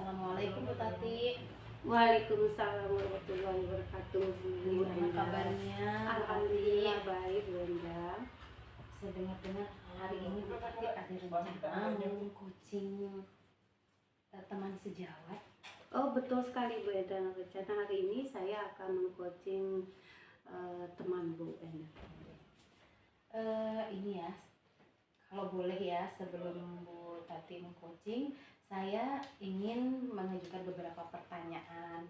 Assalamualaikum Bu Tati. Waalaikumsalam warahmatullahi wabarakatuh. Gimana kabarnya? Alhamdulillah baik, Bu Enda. Saya dengar-dengar hari ini Bu Tati ada rencana mau coaching teman sejawat. Oh betul sekali Bu Enda. Rencana hari ini saya akan mengcoaching teman Bu Enda. Ini ya, kalau boleh ya, sebelum Bu Tati mengcoaching, saya ingin mengajukan beberapa pertanyaan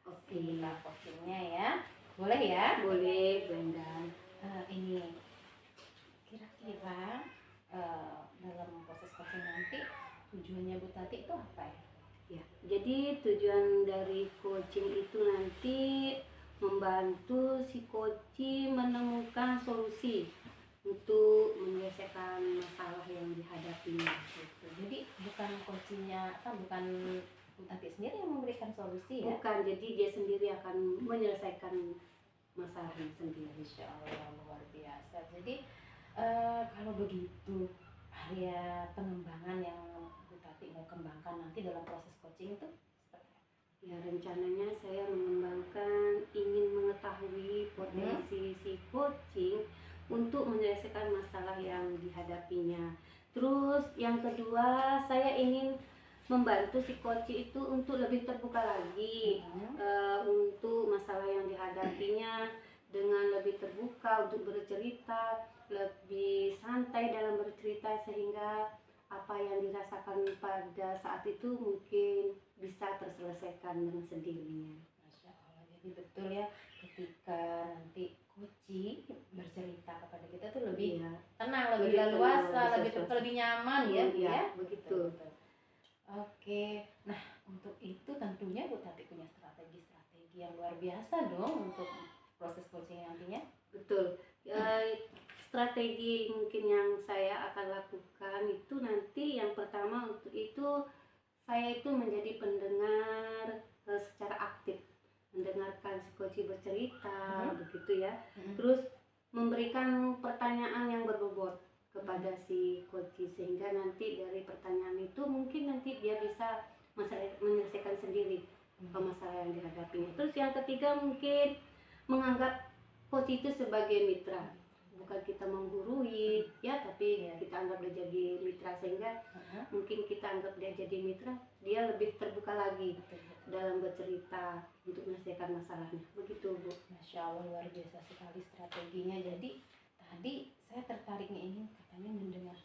coachingnya ya. Boleh ya? Boleh Bu Enda. Ini kira-kira dalam proses coaching nanti tujuannya Bu Tati itu apa ya? Ya, jadi tujuan dari coaching itu nanti membantu si coaching menemukan solusi untuk menyelesaikan masalah yang dihadapinya. Gitu. Jadi bukan coachingnya bukan Bu Tati sendiri yang memberikan solusi ya? Bukan, jadi dia sendiri akan menyelesaikan masalahnya sendiri. Insya Allah luar biasa. Jadi kalau begitu area pengembangan yang Bu Tati mau kembangkan nanti dalam proses coaching itu seperti apa? Ya, rencananya saya mengembangkan, ingin mengetahui potensi si coaching untuk menyelesaikan masalah yang dihadapinya. Terus yang kedua, saya ingin membantu si coaching itu untuk lebih terbuka lagi untuk masalah yang dihadapinya, dengan lebih terbuka untuk bercerita, lebih santai dalam bercerita, sehingga apa yang dirasakan pada saat itu mungkin bisa terselesaikan dengan sendirinya. Masya Allah, jadi betul ya, ketika nanti coaching bercerita kepada kita tuh lebih tenang, lebih leluasa, lebih nyaman ya, begitu. Betul. Oke, nah untuk itu tentunya Bu Tati punya strategi yang luar biasa dong untuk proses coaching nantinya. Betul. Strategi mungkin yang saya akan lakukan itu nanti yang pertama untuk itu saya itu menjadi pendengar secara aktif, mendengarkan si coaching bercerita begitu ya. Terus memberikan pertanyaan yang berbobot kepada si coaching, sehingga nanti dari pertanyaan itu mungkin nanti dia bisa menyelesaikan sendiri masalah yang dihadapinya. Terus yang ketiga mungkin menganggap coach itu sebagai mitra, bukan kita menggurui ya, tapi kita anggap dia jadi mitra, sehingga mungkin kita anggap dia jadi mitra, dia lebih terbuka lagi dalam bercerita untuk menyelesaikan masalahnya. Begitu Bu. Masya Allah, luar biasa sekali strateginya. Jadi tadi saya tertariknya ini katanya mendengar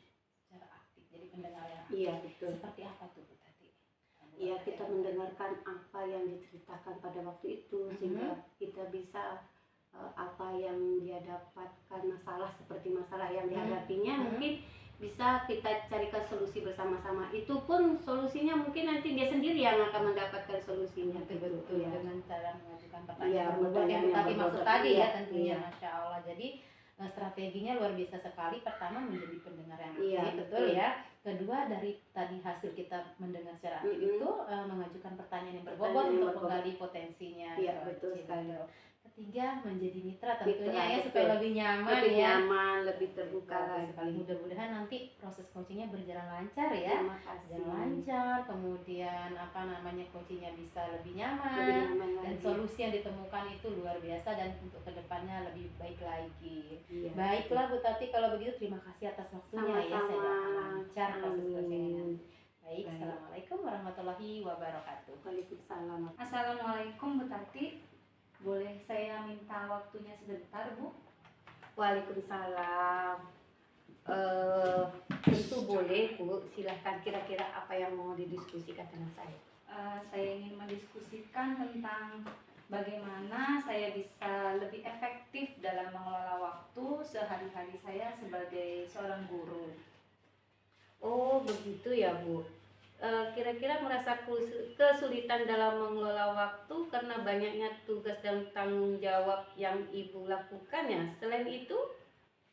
secara aktif, jadi pendengar yang aktif. Iya betul. Seperti apa tuh Bu Tati? Iya, kita mendengarkan apa yang diceritakan pada waktu itu, sehingga kita bisa apa yang dia dapatkan, masalah seperti masalah yang dihadapinya, mungkin bisa kita carikan solusi bersama-sama. Itu pun solusinya mungkin nanti dia sendiri yang akan mendapatkan solusinya. Betul ya. Dengan cara mengajukan Iya, pertanyaan pertanyaan yang yang tadi maksud berbobot. tadi Iya, ya tentunya. iya. Masya Allah. Jadi strateginya luar biasa sekali. Pertama menjadi pendengar yang aktif, Iya, betul ya. Kedua, dari tadi hasil kita mendengar secara aktif itu mengajukan pertanyaan yang berbobot untuk menggali potensinya. Iya betul sekali. Ketiga, menjadi mitra tentunya Mitra, ya, betul. supaya lebih nyaman Lebih ya. nyaman, lebih terbuka lagi. Mudah-mudahan nanti proses coachingnya berjalan lancar ya. Terima kasih. Berjalan lancar, kemudian coachingnya bisa lebih nyaman, Lebih nyaman dan lagi. solusi yang ditemukan itu luar biasa, dan untuk kedepannya lebih baik lagi. Iya. Baiklah Bu Tati, kalau begitu terima kasih atas waktunya ya. Saya Sama-sama. doakan lancar proses coachingnya. Baik, Baik. Assalamualaikum warahmatullahi wabarakatuh. Waalaikumsalam. Assalamualaikum Bu Tati, boleh saya minta waktunya sebentar Bu? Waalaikumsalam. Tentu boleh Bu, silahkan. Kira-kira apa yang mau didiskusikan dengan saya? Saya ingin mendiskusikan tentang bagaimana saya bisa lebih efektif dalam mengelola waktu sehari-hari saya sebagai seorang guru. Oh begitu ya Bu. Kira-kira merasa kesulitan dalam mengelola waktu karena banyaknya tugas dan tanggung jawab yang Ibu lakukan ya. Selain itu,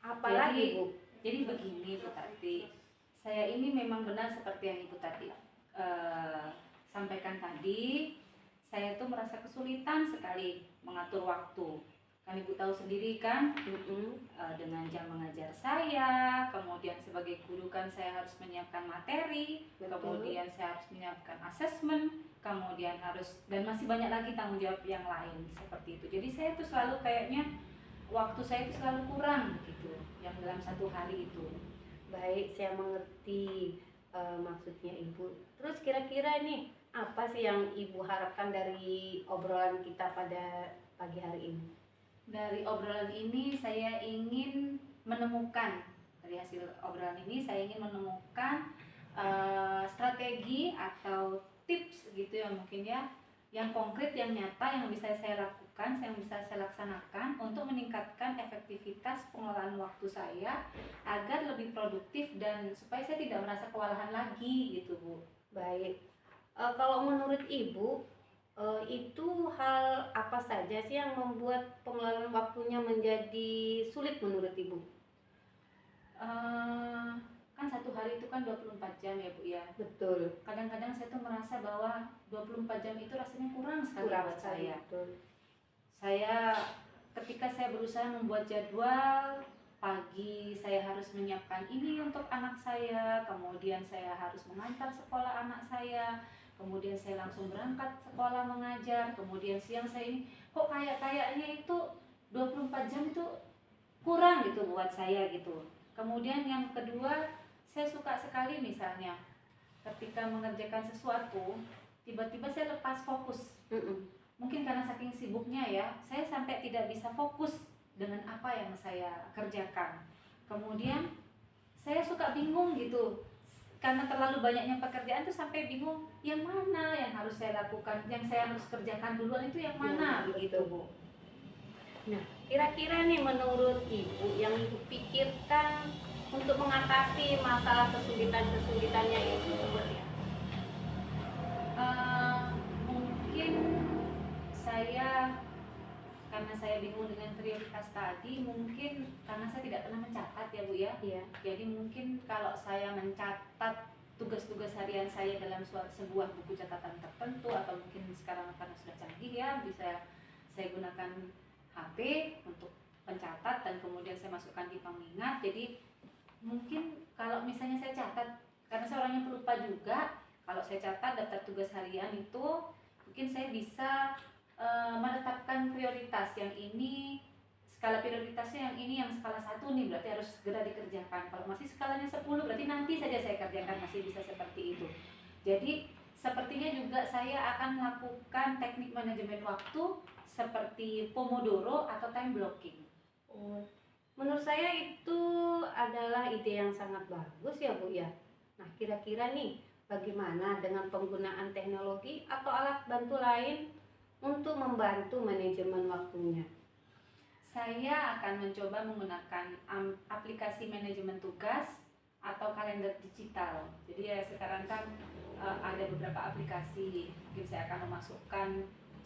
apa lagi Bu? Jadi begini Bu Tati, saya ini memang benar seperti yang Ibu tadi sampaikan tadi. Saya tuh merasa kesulitan sekali mengatur waktu Kan Ibu tahu sendiri kan, dengan jam mengajar saya, kemudian sebagai guru kan saya harus menyiapkan materi, Betul. kemudian saya harus menyiapkan asesmen, kemudian harus, dan masih banyak lagi tanggung jawab yang lain seperti itu. Jadi saya tuh selalu kayaknya waktu saya itu selalu kurang gitu, yang dalam satu hari itu. Baik, saya mengerti maksudnya Ibu. Terus kira-kira nih apa sih yang Ibu harapkan dari obrolan kita pada pagi hari ini? Dari obrolan ini saya ingin menemukan, dari hasil obrolan ini saya ingin menemukan strategi atau tips gitu ya mungkin ya, yang konkret, yang nyata, yang bisa saya lakukan, yang bisa saya laksanakan untuk meningkatkan efektivitas pengelolaan waktu saya agar lebih produktif dan supaya saya tidak merasa kewalahan lagi gitu Bu. Baik, kalau menurut Ibu itu hal apa saja sih yang membuat pengelolaan waktunya menjadi sulit menurut Ibu? Kan satu hari itu kan 24 jam ya Bu ya. Betul. Kadang-kadang saya tuh merasa bahwa 24 jam itu rasanya kurang sekali Kurang buat sekali, saya. betul. Saya ketika saya berusaha membuat jadwal pagi, saya harus menyiapkan ini untuk anak saya, kemudian saya harus mengantar sekolah anak saya, kemudian saya langsung berangkat sekolah mengajar, kemudian siang saya ini kok kayaknya itu 24 jam itu kurang gitu buat saya gitu. Kemudian yang kedua, saya suka sekali misalnya ketika mengerjakan sesuatu tiba-tiba saya lepas fokus. Mungkin karena saking sibuknya ya, saya sampai tidak bisa fokus dengan apa yang saya kerjakan. Kemudian saya suka bingung gitu, karena terlalu banyaknya pekerjaan tuh sampai bingung yang mana yang harus saya lakukan, yang saya harus kerjakan duluan itu yang mana begitu Bu. Nah, kira-kira nih menurut Ibu yang Ibu pikirkan untuk mengatasi masalah kesulitan-kesulitannya itu seperti apa? Mungkin saya, karena saya bingung dengan prioritas tadi, mungkin karena saya tidak pernah mencatat ya Bu ya. Iya. Jadi mungkin kalau saya mencatat tugas-tugas harian saya dalam sebuah buku catatan tertentu, atau mungkin sekarang karena sudah canggih ya, bisa saya gunakan HP untuk mencatat dan kemudian saya masukkan di pengingat. Jadi mungkin kalau misalnya saya catat, karena saya orangnya pelupa juga, kalau saya catat daftar tugas harian itu mungkin saya bisa menetapkan prioritas. Yang ini skala prioritasnya yang ini yang skala 1 nih, berarti harus segera dikerjakan. Kalau masih skalanya 10 berarti nanti saja saya kerjakan, masih bisa seperti itu. Jadi sepertinya juga saya akan melakukan teknik manajemen waktu seperti Pomodoro atau time blocking. Menurut saya itu adalah ide yang sangat bagus ya Bu ya. Nah, kira-kira nih bagaimana dengan penggunaan teknologi atau alat bantu lain untuk membantu manajemen waktunya? Saya akan mencoba menggunakan aplikasi manajemen tugas atau kalender digital. Jadi ya sekarang kan ada beberapa aplikasi, mungkin saya akan memasukkan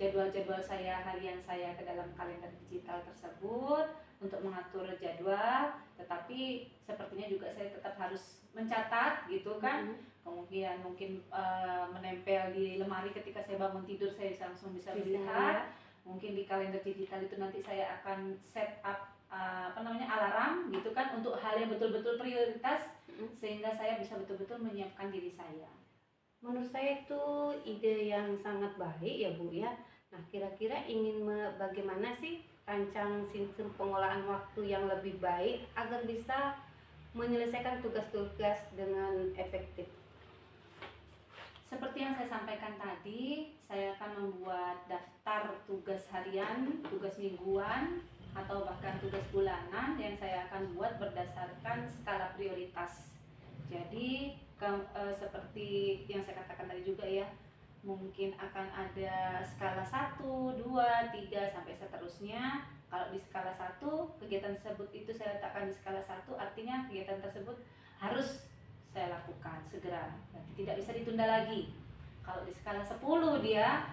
jadwal-jadwal saya, harian saya ke dalam kalender digital tersebut untuk mengatur jadwal, tetapi sepertinya juga saya tetap harus mencatat gitu kan. Kemudian mungkin menempel di lemari ketika saya bangun tidur, saya langsung bisa melihat. Mungkin di kalender digital itu nanti saya akan set up alarm gitu kan, untuk hal yang betul-betul prioritas, sehingga saya bisa betul-betul menyiapkan diri saya. Menurut saya itu ide yang sangat baik ya Bu ya. Nah, kira-kira ingin bagaimana sih rancang sistem pengolahan waktu yang lebih baik agar bisa menyelesaikan tugas-tugas dengan efektif? Seperti yang saya sampaikan tadi, saya akan membuat daftar tugas harian, tugas mingguan, atau bahkan tugas bulanan yang saya akan buat berdasarkan skala prioritas. Jadi seperti yang saya katakan tadi juga ya, mungkin akan ada skala 1, 2, 3 sampai seterusnya. Kalau di skala 1, kegiatan tersebut itu saya letakkan di skala 1, artinya kegiatan tersebut harus saya lakukan segera, berarti tidak bisa ditunda lagi. Kalau di skala 10 dia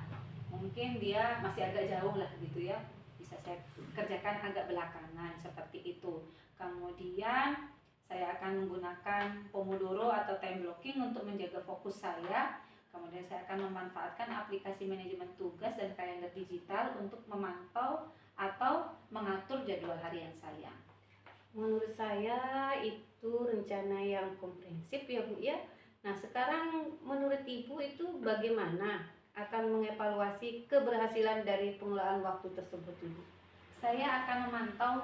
mungkin dia masih agak jauh lah gitu ya, bisa saya kerjakan agak belakangan seperti itu. Kemudian saya akan menggunakan Pomodoro atau time blocking untuk menjaga fokus saya. Kemudian saya akan memanfaatkan aplikasi manajemen tugas dan kalender digital untuk memantau atau mengatur jadwal harian saya? Menurut saya itu rencana yang komprehensif ya Bu ya. Nah sekarang menurut Ibu itu bagaimana akan mengevaluasi keberhasilan dari pengelolaan waktu tersebut Ibu? Saya akan memantau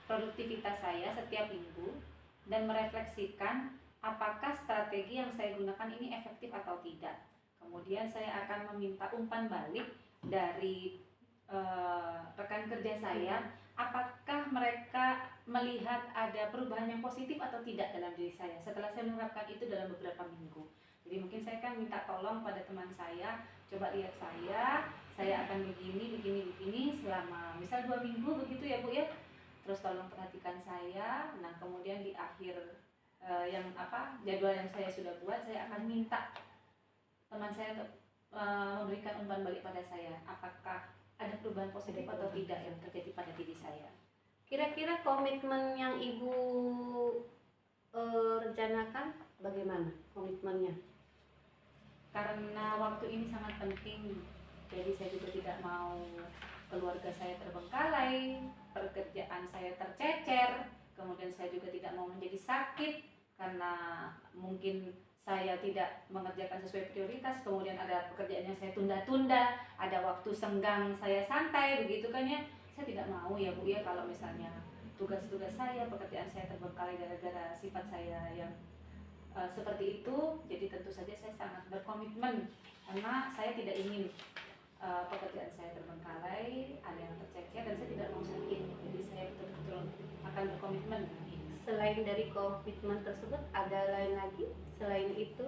produktivitas saya setiap minggu dan merefleksikan apakah strategi yang saya gunakan ini efektif atau tidak. Kemudian saya akan meminta umpan balik dari rekan kerja saya, apakah mereka melihat ada perubahan yang positif atau tidak dalam diri saya setelah saya menerapkan itu dalam beberapa minggu. Jadi mungkin saya akan minta tolong pada teman saya, coba lihat saya akan begini selama misal 2 minggu begitu ya Bu ya. Terus tolong perhatikan saya. Nah kemudian di akhir jadwal yang saya sudah buat, saya akan minta teman saya untuk memberikan umpan balik pada saya, apakah ada perubahan positif atau tidak yang terjadi pada diri saya. Kira-kira komitmen yang Ibu rencanakan bagaimana komitmennya? Karena waktu ini sangat penting, jadi saya juga tidak mau keluarga saya terbengkalai, pekerjaan saya tercecer, kemudian saya juga tidak mau menjadi sakit karena mungkin saya tidak mengerjakan sesuai prioritas, kemudian ada pekerjaan yang saya tunda-tunda, ada waktu senggang saya santai begitu kan ya. Saya tidak mau ya Bu ya kalau misalnya tugas-tugas saya, pekerjaan saya terbengkalai gara-gara sifat saya yang seperti itu. Jadi tentu saja saya sangat berkomitmen karena saya tidak ingin pekerjaan saya terbengkalai, ada yang tercecer dan saya tidak mau sakit. Jadi saya betul-betul akan berkomitmen. Selain dari komitmen tersebut ada lain lagi selain itu?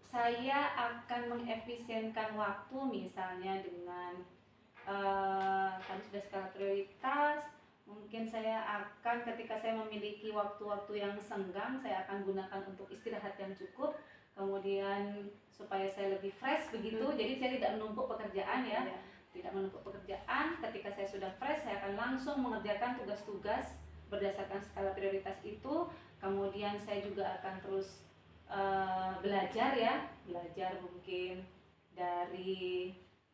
Saya akan mengefisienkan waktu misalnya dengan tadi sudah skala prioritas. Mungkin saya akan ketika saya memiliki waktu-waktu yang senggang, saya akan gunakan untuk istirahat yang cukup, kemudian supaya saya lebih fresh begitu. Jadi saya tidak menumpuk pekerjaan ya. Tidak menumpuk pekerjaan. Ketika saya sudah fresh, saya akan langsung mengerjakan tugas-tugas berdasarkan skala prioritas itu. Kemudian saya juga akan terus belajar mungkin dari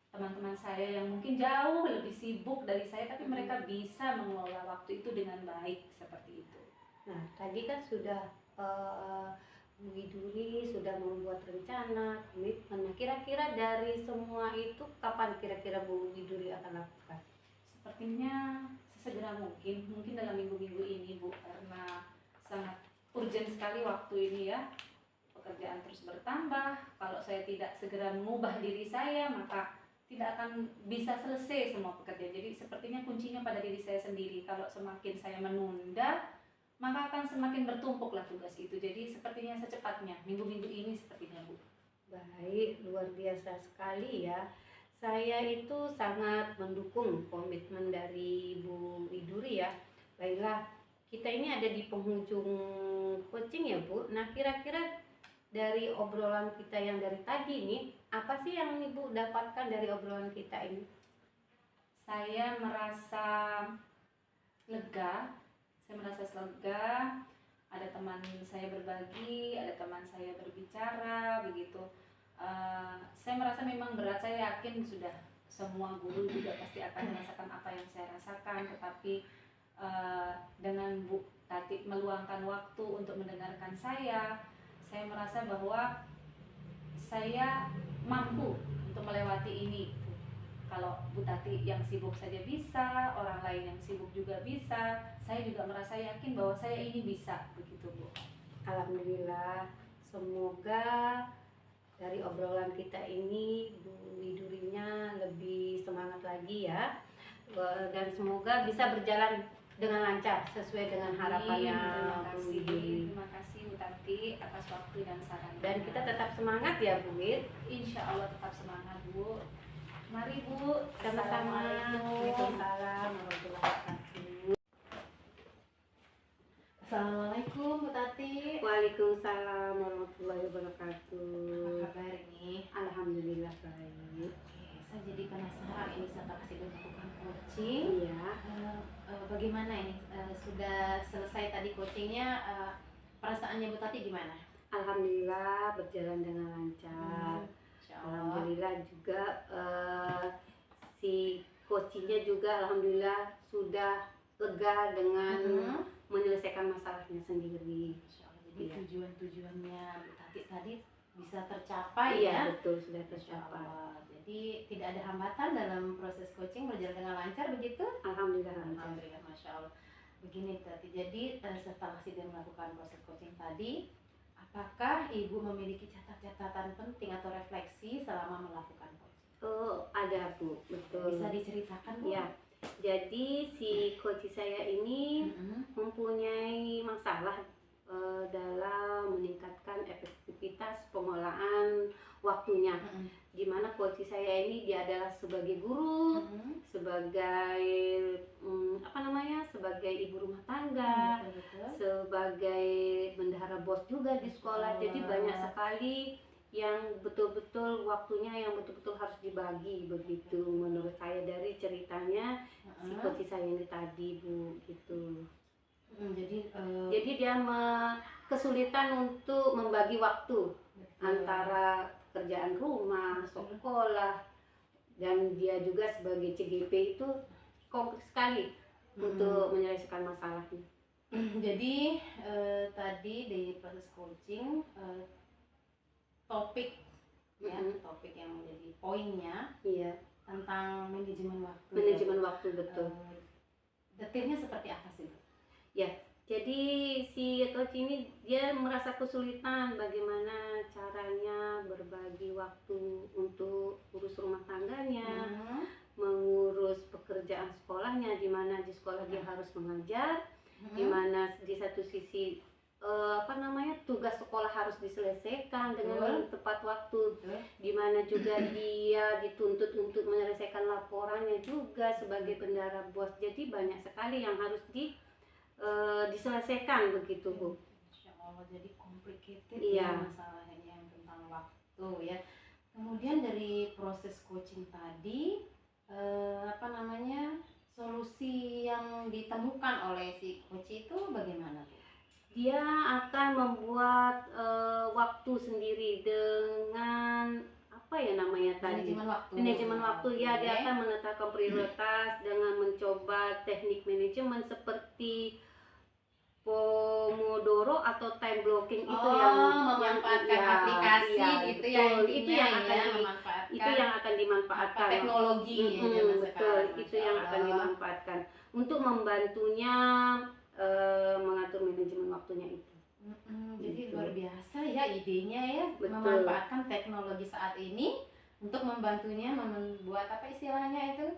teman-teman saya yang mungkin jauh lebih sibuk dari saya, tapi mereka bisa mengelola waktu itu dengan baik seperti itu. Nah tadi kan sudah Bu Widuri sudah membuat rencana, komitmen. Nah, kira-kira dari semua itu kapan kira-kira Bu Widuri akan lakukan? Sepertinya sesegera mungkin dalam minggu-minggu ini Bu, karena sangat urgent sekali waktu ini ya. Pekerjaan terus bertambah, kalau saya tidak segera mengubah diri saya maka tidak akan bisa selesai semua pekerjaan. Jadi sepertinya kuncinya pada diri saya sendiri. Kalau semakin saya menunda, maka akan semakin bertumpuklah tugas itu. Jadi sepertinya secepatnya minggu-minggu ini sepertinya Bu. Baik, luar biasa sekali ya. Saya itu sangat mendukung komitmen dari Bu Widuri ya. Baiklah, kita ini ada di penghujung coaching ya Bu. Nah kira-kira dari obrolan kita yang dari tadi nih, apa sih yang Ibu dapatkan dari obrolan kita ini? Saya merasa lega, ada teman saya berbagi, ada teman saya berbicara, begitu. Saya merasa memang berat, saya yakin sudah semua guru juga pasti akan merasakan apa yang saya rasakan, tetapi dengan Bu Tati meluangkan waktu untuk mendengarkan saya merasa bahwa saya mampu untuk melewati ini. Kalau Bu Tati yang sibuk saja bisa, orang lain yang sibuk juga bisa, saya juga merasa yakin bahwa saya ini bisa, begitu Bu. Alhamdulillah, semoga dari obrolan kita ini Bu Widurinya lebih semangat lagi ya, dan semoga bisa berjalan dengan lancar sesuai dengan harapannya Bu Widuri. Terima kasih Bu Tati atas waktu dan sarannya. Dan kita tetap semangat ya Bu Wid. Insya Allah tetap semangat Bu. Mari Bu, Sama-sama. Waalaikumsalam warahmatullahi wabarakatuh. Assalamualaikum Bu Tati. Waalaikumsalam warahmatullahi wabarakatuh. Apa kabar ini? Alhamdulillah baik. Oke, saya jadi penasaran ini setelah kasih melakukan coaching. Iya. Bagaimana ini? Sudah selesai tadi coachingnya, perasaannya Bu Tati gimana? Alhamdulillah berjalan dengan lancar. Insya Allah. Alhamdulillah juga si coachingnya juga alhamdulillah sudah lega dengan menyelesaikan masalahnya sendiri. Masya Allah. Jadi Iya. tujuan-tujuannya Bu Tati tadi bisa tercapai Iya ya. betul, sudah Masya tercapai. Allah. Jadi tidak ada hambatan dalam proses coaching, berjalan dengan lancar begitu? Alhamdulillah lancar. Alhamdulillah, Masya Allah. Begini Tati, jadi setelah sudah melakukan proses coaching tadi, apakah Ibu memiliki catatan penting atau refleksi selama melakukan coaching? Oh ada Bu, betul. Bisa diceritakan Bu? Ya, jadi si coach saya ini mempunyai masalah dalam meningkatkan efektivitas pengolahan waktunya. Di mana coach saya ini dia adalah sebagai guru, sebagai sebagai ibu rumah tangga, Betul-betul. sebagai bendahara bos juga di sekolah. Jadi banyak sekali yang betul-betul waktunya yang betul-betul harus dibagi begitu menurut saya dari ceritanya si coach saya ini tadi Bu gitu. Jadi dia kesulitan untuk membagi waktu antara pekerjaan rumah, sekolah, dan dia juga sebagai CGP itu kompleks sekali untuk menyelesaikan masalahnya. Jadi tadi di proses coaching topik ya, topik yang menjadi poinnya Iya, tentang manajemen waktu. manajemen waktu betul. Detailnya seperti apa sih? Jadi si coach ini dia merasa kesulitan bagaimana caranya berbagi waktu untuk urus rumah tangganya, mengurus pekerjaan sekolahnya, di mana di sekolah dia harus mengajar, di mana di satu sisi tugas sekolah harus diselesaikan dengan tepat waktu, di mana juga dia dituntut untuk menyelesaikan laporannya juga sebagai bendahara bos. Jadi banyak sekali yang harus diselesaikan begitu Bu. Masya Allah, jadi complicated Iya. ya masalahnya yang tentang waktu ya. Kemudian dari proses coaching tadi solusi yang ditemukan oleh si coach itu bagaimana tuh? Dia akan membuat waktu sendiri dengan manajemen waktu ya. Dia akan menetapkan prioritas dengan mencoba teknik manajemen seperti Pomodoro atau time blocking itu yang memanfaatkan aplikasi gitu ya, itu yang akan dimanfaatkan teknologi ya, zaman betul, sekarang. itu yang akan dimanfaatkan untuk membantunya mengatur manajemen waktunya itu. Jadi Gitu. luar biasa ya idenya ya, Betul. memanfaatkan teknologi saat ini untuk membantunya membuat apa istilahnya itu?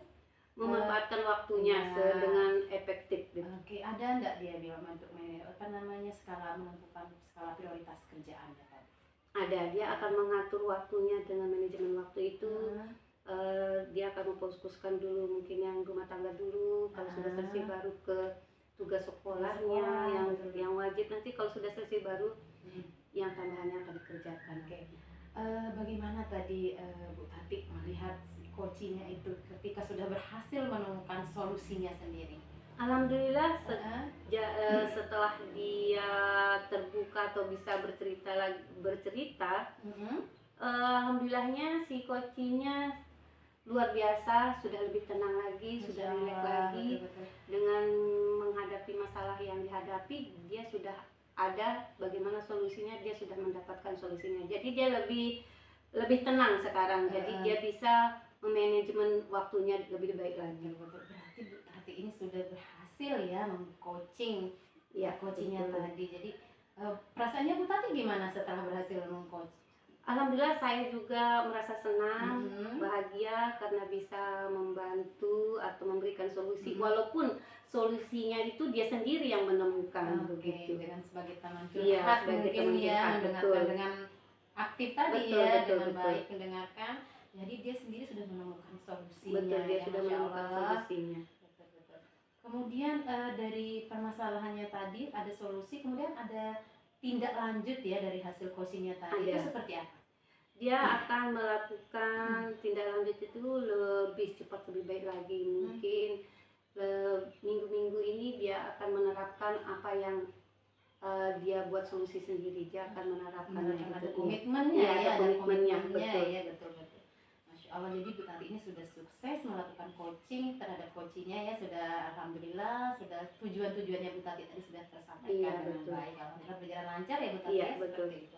Memanfaatkan waktunya ya. dengan efektif gitu. Oke, ada enggak dia bilang untuk menentukan skala prioritas kerjaan ya tadi? Ada, dia akan mengatur waktunya dengan manajemen waktu itu. Dia akan memfokuskan dulu mungkin yang rumah tangga dulu, kalau sudah selesai baru ke tugas sekolahnya yang wajib. Nanti kalau sudah selesai baru yang tambahannya akan dikerjakan. Oke. Bagaimana tadi Bu Tati melihat coachingnya itu ketika sudah berhasil menemukan solusinya sendiri? Alhamdulillah setelah dia terbuka atau bisa bercerita, alhamdulillahnya si coachingnya luar biasa, sudah lebih tenang lagi, sudah rileks lagi. Betul. Dengan menghadapi masalah yang dihadapi, dia sudah ada bagaimana solusinya, dia sudah mendapatkan solusinya. Jadi dia lebih tenang sekarang. Jadi dia bisa memanajemen waktunya lebih baik lagi. Berarti Bu Tati ini sudah berhasil ya meng-coaching coachingnya betul. tadi. Jadi perasaannya Bu Tati gimana setelah berhasil meng-coach? Alhamdulillah saya juga merasa senang, bahagia karena bisa membantu atau memberikan solusi, walaupun solusinya itu dia sendiri yang menemukan begitu. Dengan sebagai teman Iya, curhat sebagai mungkin teman ya, curhat, mendengarkan betul. dengan aktif tadi Betul, ya, betul, dengan betul. baik mendengarkan. Jadi dia sendiri sudah menemukan solusinya. Betul, dia ya, sudah Masya menemukan Allah. solusinya. Betul. Kemudian dari permasalahannya tadi ada solusi, kemudian ada tindak lanjut ya dari hasil coachingnya tadi. Ada. Itu seperti apa? Dia akan melakukan tindak lanjut itu lebih cepat, lebih baik lagi. Mungkin minggu-minggu ini dia akan menerapkan apa yang dia buat solusi sendiri. Dia akan menerapkan Ada komitmennya Iya, ya, ada komitmennya, betul. ya, betul. Masya Masya Allah, jadi Bu Tati ini sudah sukses melakukan coaching terhadap coachingnya ya, sudah alhamdulillah, sudah tujuan-tujuannya Bu Tati tadi sudah tersampaikan Iya, dengan betul. baik. Alhamdulillah berjalan lancar ya Bu Tati Iya, ya, betul. seperti itu.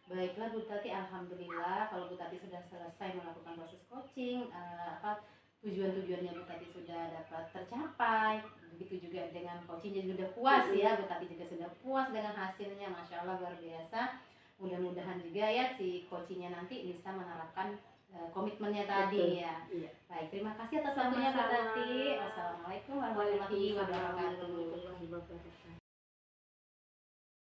Baiklah Bu Tati, alhamdulillah kalau Bu Tati sudah selesai melakukan proses coaching, tujuan-tujuannya Bu Tati sudah dapat tercapai. Begitu juga dengan coachingnya sudah puas ya, Bu Tati juga sudah puas dengan hasilnya, Masya Allah luar biasa. Mudah-mudahan juga ya si coachingnya nanti bisa menerapkan komitmennya tadi Betul. ya. Iya. Baik, terima kasih atas waktunya Bu Sama-sama. Tati. Wassalamualaikum warahmatullahi Waalaikumsalam wabarakatuh. warahmatullahi wabarakatuh.